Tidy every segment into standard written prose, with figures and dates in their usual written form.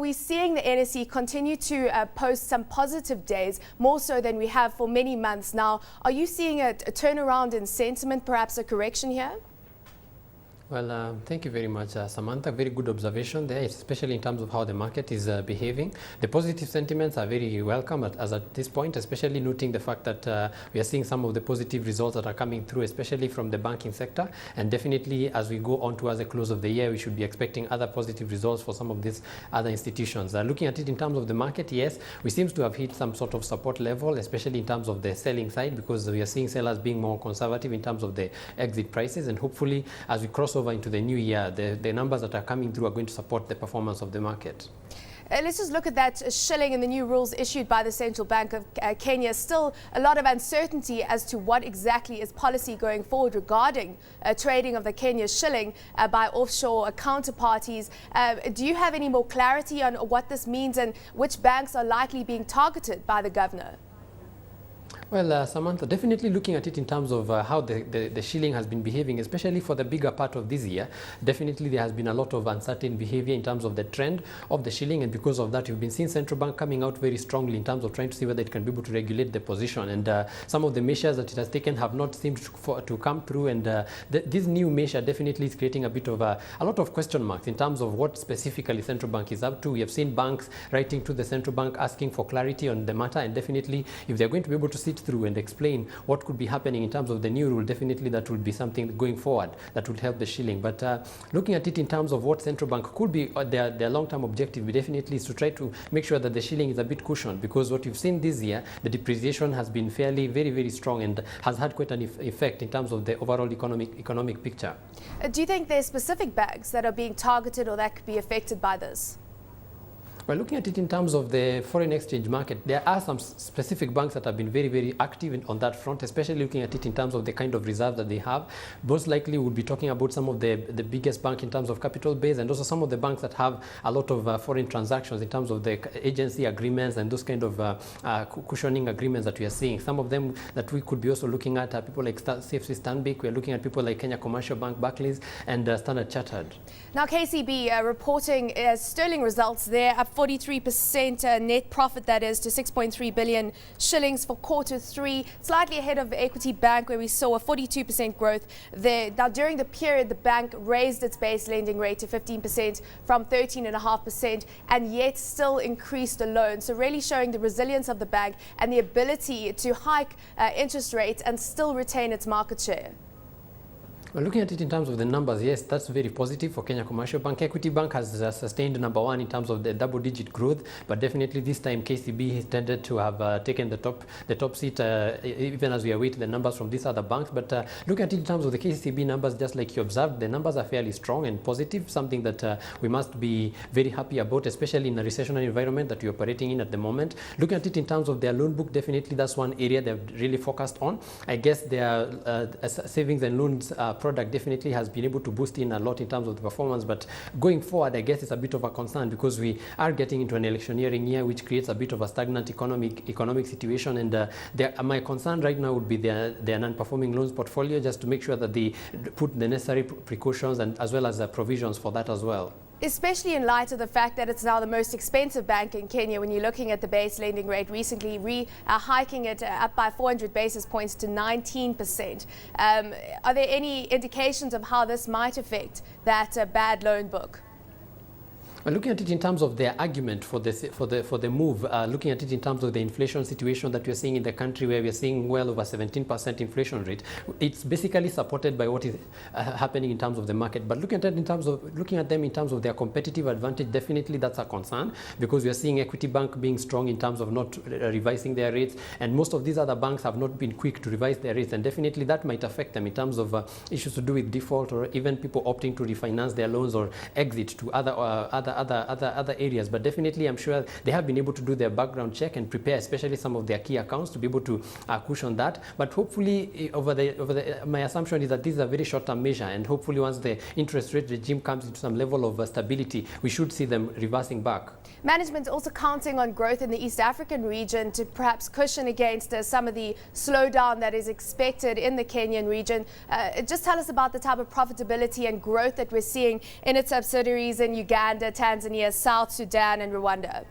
We're seeing the NSE continue to post some positive days, more so than we have for many months now. Are you seeing a turnaround in sentiment, perhaps a correction here? Well, thank you very much, Samantha. Very good observation there, especially in terms of how the market is behaving. The positive sentiments are very welcome as at this point, especially noting the fact that we are seeing some of the positive results that are coming through, especially from the banking sector. And definitely, as we go on towards the close of the year, we should be expecting other positive results for some of these other institutions. Looking at it in terms of the market, yes, we seem to have hit some sort of support level, especially in terms of the selling side, because we are seeing sellers being more conservative in terms of the exit prices. And hopefully, as we cross over into the new year, the numbers that are coming through are going to support the performance of the market. Let's just look at that shilling and the new rules issued by the Central Bank of Kenya. Still a lot of uncertainty as to what exactly is policy going forward regarding trading of the Kenya shilling by offshore counterparties. Do you have any more clarity on what this means and which banks are likely being targeted by the governor? Well, Samantha, definitely looking at it in terms of how the shilling has been behaving, especially for the bigger part of this year, definitely there has been a lot of uncertain behavior in terms of the trend of the shilling, and because of that, you've been seeing Central Bank coming out very strongly in terms of trying to see whether it can be able to regulate the position. And some of the measures that it has taken have not seemed to come through, and this new measure definitely is creating a bit of a lot of question marks in terms of what specifically Central Bank is up to. We have seen banks writing to the Central Bank asking for clarity on the matter, and definitely if they're going to be able to sit through and explain what could be happening in terms of the new rule, definitely that would be something going forward that would help the shilling. But looking at it in terms of what Central Bank could be, their long-term objective definitely is to try to make sure that the shilling is a bit cushioned, because what you've seen this year, the depreciation has been fairly very strong and has had quite an effect in terms of the overall economic picture. Do you think there's specific banks that are being targeted or that could be affected by this? Well, looking at it in terms of the foreign exchange market, there are some specific banks that have been very active on that front, especially looking at it in terms of the kind of reserve that they have. Most likely we'll be talking about some of the biggest bank in terms of capital base, and also some of the banks that have a lot of foreign transactions in terms of the agency agreements and those kind of cushioning agreements that we are seeing. Some of them that we could be also looking at are people like CFC Stanbic. We're looking at people like Kenya Commercial Bank, Barclays, and Standard Chartered. Now, KCB reporting sterling results there, up 43% net profit, that is, to 6.3 billion shillings for Q3, slightly ahead of Equity Bank, where we saw a 42% growth there. Now, during the period, the bank raised its base lending rate to 15% from 13.5%, and yet still increased the loan. So really showing the resilience of the bank and the ability to hike interest rates and still retain its market share. Well, looking at it in terms of the numbers, yes, that's very positive for Kenya Commercial Bank. Equity Bank has sustained #1 in terms of the double-digit growth, but definitely this time KCB has tended to have taken the top seat, even as we await the numbers from these other banks. But looking at it in terms of the KCB numbers, just like you observed, the numbers are fairly strong and positive, something that we must be very happy about, especially in a recessionary environment that we're operating in at the moment. Looking at it in terms of their loan book, definitely that's one area they've really focused on. I guess their savings and loans product definitely has been able to boost in a lot in terms of the performance, but going forward, I guess it's a bit of a concern because we are getting into an electioneering year, which creates a bit of a stagnant economic situation. And my concern right now would be their non-performing loans portfolio, just to make sure that they put the necessary precautions and as well as provisions for that as well. Especially in light of the fact that it's now the most expensive bank in Kenya when you're looking at the base lending rate, recently hiking it up by 400 basis points to 19%. Are there any indications of how this might affect that bad loan book? Well, looking at it in terms of their argument for the move, looking at it in terms of the inflation situation that we're seeing in the country, where we're seeing well over 17% inflation rate, it's basically supported by what is happening in terms of the market. But looking at them in terms of their competitive advantage, definitely that's a concern, because we're seeing Equity Bank being strong in terms of not revising their rates, and most of these other banks have not been quick to revise their rates, and definitely that might affect them in terms of issues to do with default, or even people opting to refinance their loans or exit to other areas. But definitely I'm sure they have been able to do their background check and prepare especially some of their key accounts to be able to cushion that. But hopefully my assumption is that this is a very short-term measure, and hopefully once the interest rate regime comes into some level of stability, we should see them reversing back. Management also counting on growth in the East African region to perhaps cushion against some of the slowdown that is expected in the Kenyan region. Just tell us about the type of profitability and growth that we're seeing in its subsidiaries in Uganda, Tanzania, South Sudan and Rwanda?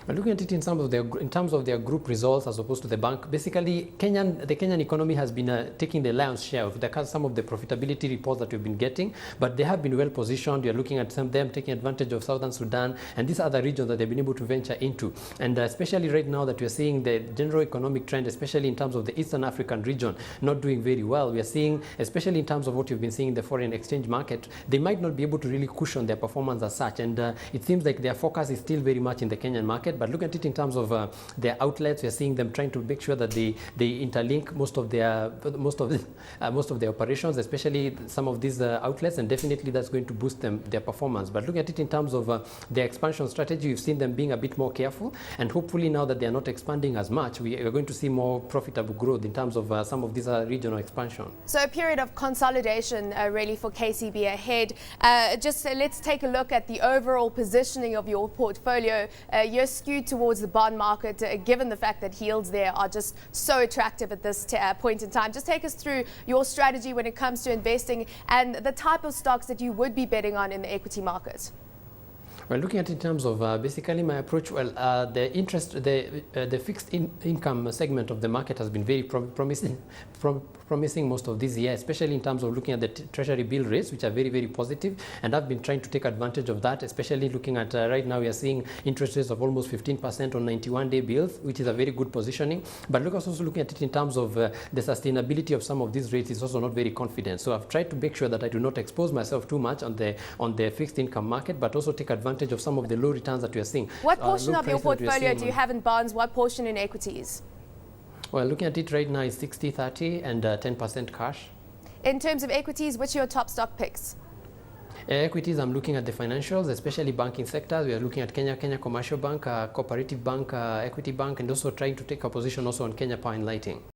But looking at it in terms of their group results as opposed to the bank, basically the Kenyan economy has been taking the lion's share of some of the profitability reports that we've been getting, but they have been well positioned. You're looking at some of them taking advantage of Southern Sudan and these other regions that they've been able to venture into. And especially right now that we're seeing the general economic trend, especially in terms of the Eastern African region, not doing very well. We are seeing, especially in terms of what you've been seeing in the foreign exchange market, they might not be able to really cushion their performance as such. And it seems like their focus is still very much in the Kenyan market. But look at it in terms of their outlets. We are seeing them trying to make sure that they interlink most of their operations, especially some of these outlets, and definitely that's going to boost their performance. But look at it in terms of their expansion strategy. We've seen them being a bit more careful, and hopefully now that they are not expanding as much, we are going to see more profitable growth in terms of some of these regional expansion. So a period of consolidation really for KCB ahead. Let's take a look at the overall positioning of your portfolio. You're skewed towards the bond market, given the fact that yields there are just so attractive at this point in time. Just take us through your strategy when it comes to investing and the type of stocks that you would be betting on in the equity market. Well, looking at it in terms of basically my approach, well, the fixed income segment of the market has been very promising most of this year, especially in terms of looking at the treasury bill rates, which are very, very positive. And I've been trying to take advantage of that, especially looking at right now we are seeing interest rates of almost 15% on 91-day bills, which is a very good positioning. But look, also looking at it in terms of the sustainability of some of these rates is also not very confident. So I've tried to make sure that I do not expose myself too much on the fixed income market, but also take advantage of some of the low returns that we are seeing. What portion of your portfolio do you have in bonds? What portion in equities? Well, looking at it right now is 60-30 and 10% cash. In terms of equities, which are your top stock picks? Equities, I'm looking at the financials, especially banking sectors. We are looking at Kenya Commercial Bank, Cooperative Bank, Equity Bank, and also trying to take a position also on Kenya Power and Lighting.